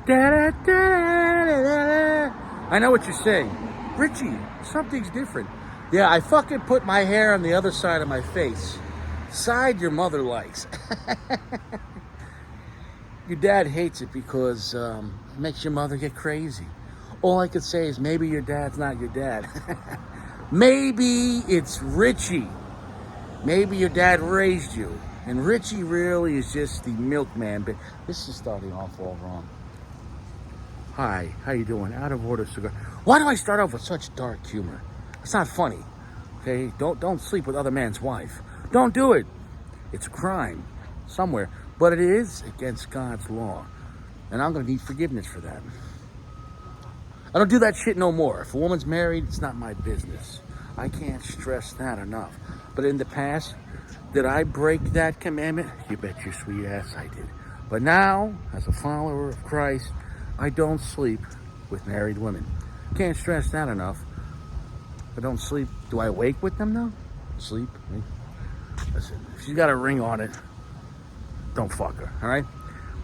Da-da-da-da-da-da. I know what you're saying. Richie, something's different. Yeah, I fucking put my hair on the other side of my face. Side your mother likes. Your dad hates it because it makes your mother get crazy. All I could say is maybe your dad's not your dad. Maybe it's Richie. Maybe your dad raised you. And Richie really is just the milkman. But this is starting off all wrong. Hi, how you doing? Out of order cigar. Why do I start off with such dark humor? It's not funny. Okay? Don't sleep with other man's wife. Don't do it. It's a crime somewhere. But it is against God's law. And I'm going to need forgiveness for that. I don't do that shit no more. If a woman's married, it's not my business. I can't stress that enough. But in the past, did I break that commandment? You bet your sweet ass I did. But now, as a follower of Christ, I don't sleep with married women. Can't stress that enough. I don't sleep. Do I wake with them though? Sleep? Listen, if she's got a ring on it, don't fuck her, all right?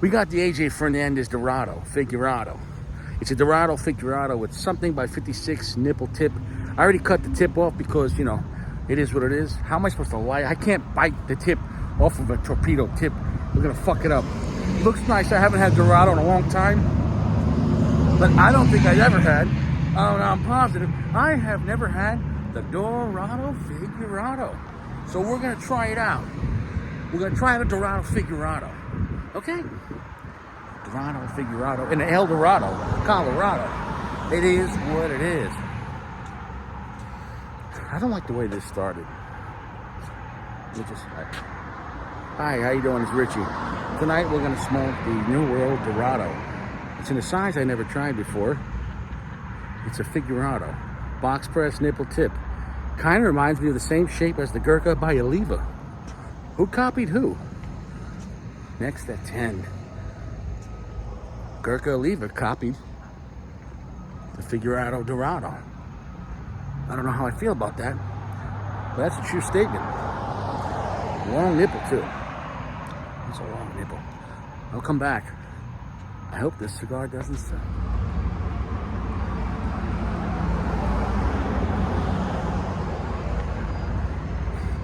We got the AJ Fernandez Dorado, Figurado. It's a Dorado Figurado with something by 56 nipple tip. I already cut the tip off because, you know, it is what it is. How am I supposed to lie? I can't bite the tip off of a torpedo tip. We're gonna fuck it up. It looks nice. I haven't had Dorado in a long time. But I don't think I ever had, I'm positive, I have never had the Dorado Figurado. So we're gonna try it out. We're gonna try the Dorado Figurado. Okay? Dorado Figurado in El Dorado, Colorado. It is what it is. I don't like the way this started. Hi, how you doing? It's Richie. Tonight we're gonna smoke the New World Dorado. It's in a size I never tried before. It's a Figurado. Box press nipple tip. Kind of reminds me of the same shape as the Gurkha by Oliva. Who copied who? Next at 10. Gurkha Oliva copied the Figurado Dorado. I don't know how I feel about that, but that's a true statement. Long nipple too. It's a long nipple. I'll come back. I hope this cigar doesn't suck.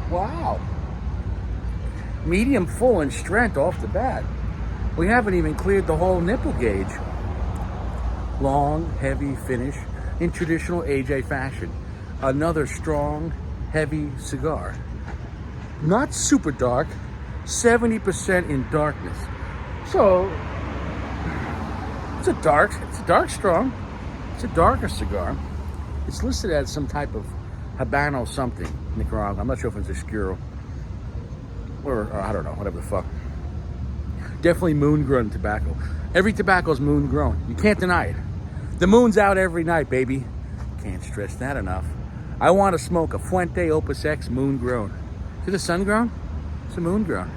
Wow. Medium full in strength off the bat. We haven't even cleared the whole nipple gauge. Long, heavy finish in traditional AJ fashion. Another strong, heavy cigar. Not super dark, 70% in darkness. So, it's a dark strong. It's a darker cigar. It's listed as some type of Habano something, Nicaragua. I'm not sure if it's Oscuro or I don't know, whatever the fuck. Definitely moon-grown tobacco. Every tobacco is moon-grown. You can't deny it. The moon's out every night, baby. Can't stress that enough. I want to smoke a Fuente Opus X moon-grown. See the sun-grown? It's a moon-grown.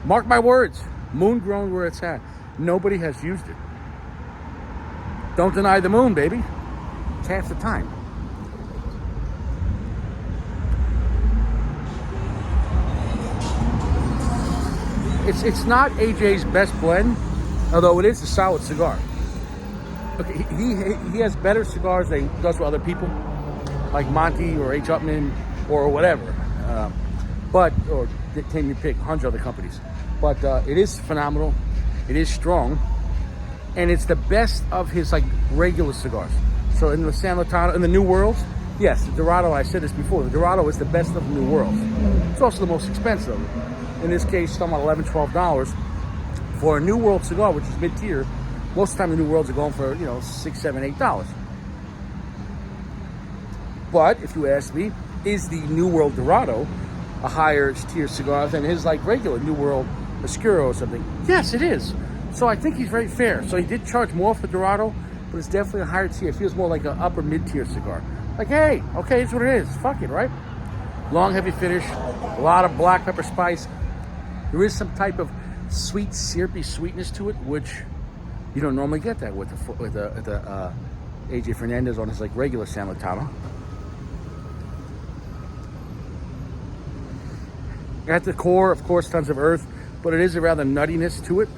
Mark my words. Moon-grown where it's at. Nobody has used it. Don't deny the moon, baby. It's half the time. It's not AJ's best blend, although it is a solid cigar. Okay, he has better cigars than he does for other people, like Monty or H. Upman or whatever. Or take me pick, 100 other companies. But it is phenomenal. It is strong. And it's the best of his like regular cigars. So in the San Latano, in the New Worlds, yes, the Dorado, I said this before, the Dorado is the best of the New Worlds. It's also the most expensive. In this case, talking about $11, $12 for a New World cigar, which is mid-tier. Most of the time, the New Worlds are going for, $6, $7, $8. But if you ask me, is the New World Dorado a higher tier cigar than his like regular New World Oscuro or something? Yes, it is. So I think he's very fair. So he did charge more for Dorado, but it's definitely a higher tier. It feels more like an upper mid-tier cigar. Like, hey, okay, it's what it is. Fuck it, right? Long, heavy finish, a lot of black pepper spice. There is some type of sweet, syrupy sweetness to it, which you don't normally get that with the AJ Fernandez on his like regular San Latano. At the core, of course, tons of earth, but it is a rather nuttiness to it,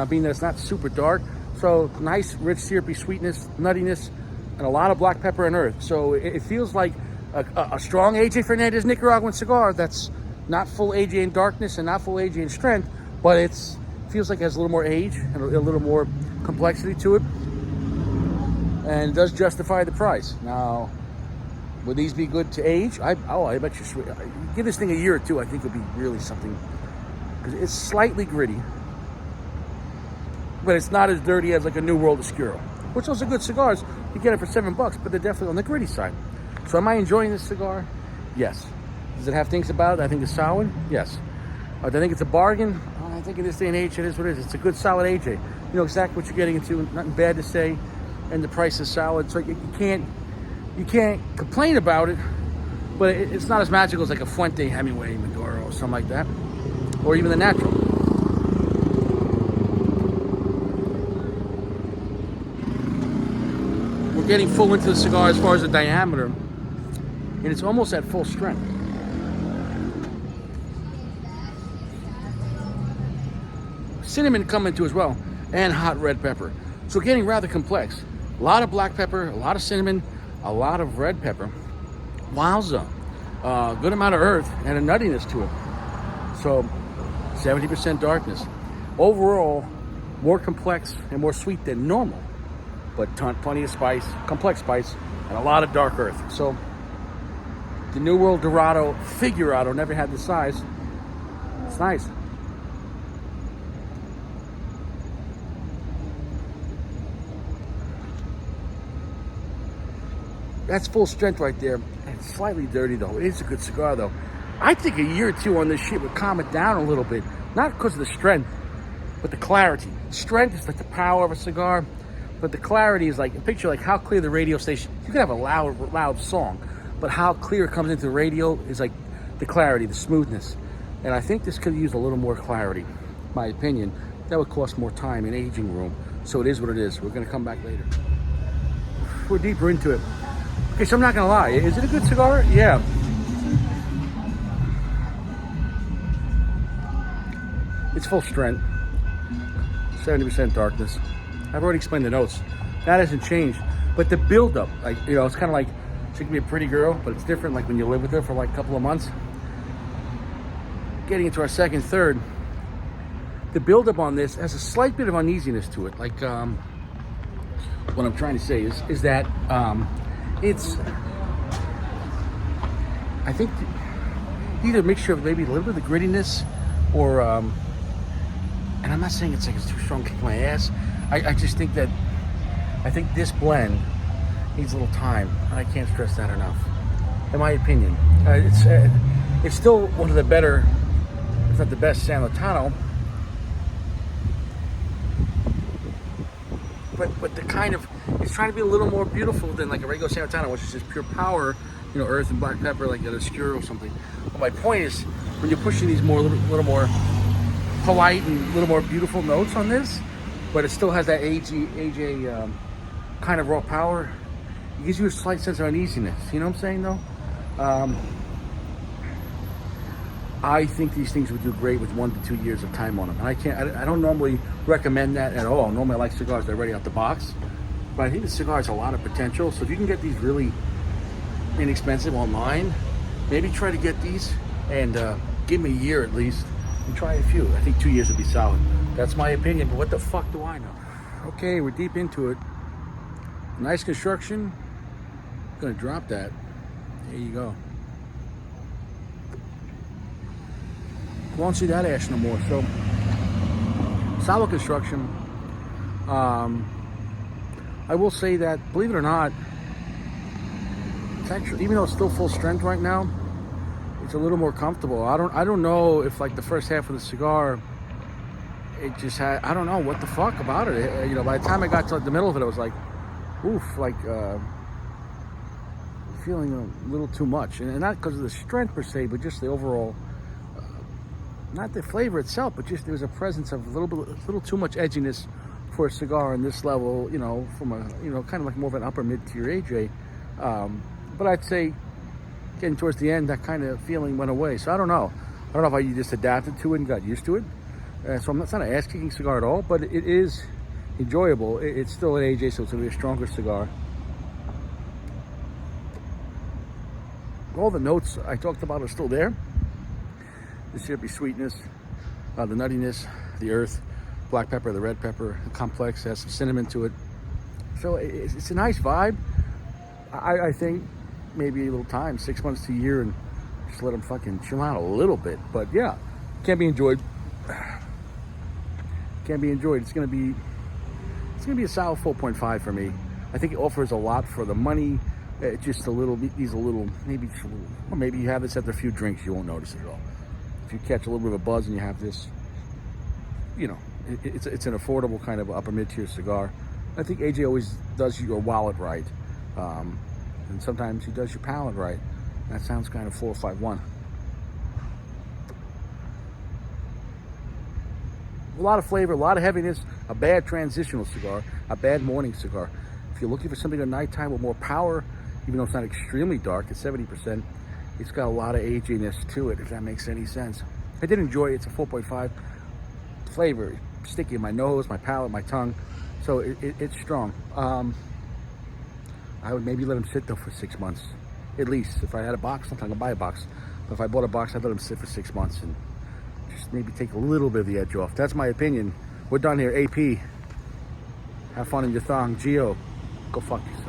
being that it's not super dark. So nice, rich, syrupy sweetness, nuttiness, and a lot of black pepper and earth. So it feels like a strong AJ Fernandez Nicaraguan cigar that's not full AJ in darkness and not full AJ in strength, but it feels like it has a little more age and a little more complexity to it, and it does justify the price. Now, would these be good to age? I bet you give this thing a year or two, I think it'll be really something, because it's slightly gritty, but it's not as dirty as like a New World Oscuro, which those are good cigars. You get it for $7, but they're definitely on the gritty side. So am I enjoying this cigar? Yes. Does it have things about it I think it's solid? Yes. Do I think it's a bargain? I think in this day and age, it is what it is. It's a good, solid AJ. You know exactly what you're getting into. Nothing bad to say, and the price is solid. So you can't complain about it. But it's not as magical as like a Fuente Hemingway Maduro or something like that, or even the Natural. We're getting full into the cigar as far as the diameter, and it's almost at full strength. Cinnamon coming to as well, and hot red pepper. So getting rather complex. A lot of black pepper, a lot of cinnamon, a lot of red pepper. Wowza. Good amount of earth and a nuttiness to it. So 70% darkness. Overall, more complex and more sweet than normal, but plenty of spice, complex spice, and a lot of dark earth. So the New World Dorado Figurado never had this size. It's nice. That's full strength right there. It's slightly dirty though. It is a good cigar though. I think a year or two on this shit would calm it down a little bit. Not because of the strength, but the clarity. Strength is like the power of a cigar, but the clarity is like, picture like how clear the radio station. You can have a loud song, but how clear it comes into the radio is like the clarity, the smoothness. And I think this could use a little more clarity, my opinion. That would cost more time in aging room. So it is what it is. We're gonna come back later. We're deeper into it. Okay, so I'm not gonna lie. Is it a good cigar? Yeah. It's full strength, 70% darkness. I've already explained the notes. That hasn't changed, but the buildup, like, you know, it's kind of like she can be a pretty girl, but it's different. Like when you live with her for like a couple of months. Getting into our second, third, the buildup on this has a slight bit of uneasiness to it. Like what I'm trying to say is that it's, I think, either a mixture of maybe a little bit of the grittiness, or and I'm not saying it's like it's too strong, kick my ass. I just think that this blend needs a little time, and I can't stress that enough. In my opinion, it's still one of the better, if not the best, San Lotano. But the kind of, it's trying to be a little more beautiful than like a regular San Lotano, which is just pure power, you know, earth and black pepper, like an Oscuro or something. But my point is, when you're pushing these little more polite and a little more beautiful notes on this, but it still has that AJ kind of raw power, it gives you a slight sense of uneasiness. You know what I'm saying, though? I think these things would do great with 1 to 2 years of time on them. And I don't normally recommend that at all. Normally I like cigars that are ready out the box. But I think the cigar has a lot of potential. So if you can get these really inexpensive online, maybe try to get these and give me a year at least and try a few. I think 2 years would be solid. That's my opinion, but what the fuck do I know? Okay, we're deep into it. Nice construction. Gonna drop that. There you go. Won't see that ash no more. So solid construction. I will say that, believe it or not, it's actually, even though it's still full strength right now, it's a little more comfortable. I don't know if like the first half of the cigar, it just had, I don't know what the fuck about it. You know, by the time I got to the middle of it, I was like, oof, like feeling a little too much, and not because of the strength per se, but just the overall. Not the flavor itself, but just there was a presence of a little too much edginess for a cigar on this level, you know, from a, you know, kind of like more of an upper mid-tier AJ. But I'd say getting towards the end, that kind of feeling went away. So I don't know. I don't know if you just adapted to it and got used to it. So it's not an ass-kicking cigar at all, but it is enjoyable. It's still an AJ, so it's going to be a stronger cigar. All the notes I talked about are still there. The syrupy sweetness, the nuttiness, the earth, black pepper, the red pepper, the complex, has some cinnamon to it. So it's a nice vibe. I think maybe a little time, 6 months to a year, and just let them fucking chill out a little bit. But yeah, can be enjoyed. Can be enjoyed. It's gonna be a solid 4.5 for me. I think it offers a lot for the money. Just a little, maybe just a little, or maybe you have this after a few drinks, you won't notice it at all. If you catch a little bit of a buzz and you have this, you know, it's an affordable kind of upper mid-tier cigar. I think AJ always does your wallet right, and sometimes he does your palate right. That sounds kind of 451. A lot of flavor, a lot of heaviness, a bad transitional cigar, a bad morning cigar. If you're looking for something at nighttime with more power, even though it's not extremely dark, it's 70%, it's got a lot of aginess to it, if that makes any sense. I did enjoy it. It's a 4.5. Flavor, sticky in my nose, my palate, my tongue. So it's strong. I would maybe let them sit though for 6 months. At least. If I had a box, sometimes I'd buy a box. But if I bought a box, I'd let them sit for 6 months and just maybe take a little bit of the edge off. That's my opinion. We're done here. AP. Have fun in your thong. Geo, go fuck yourself.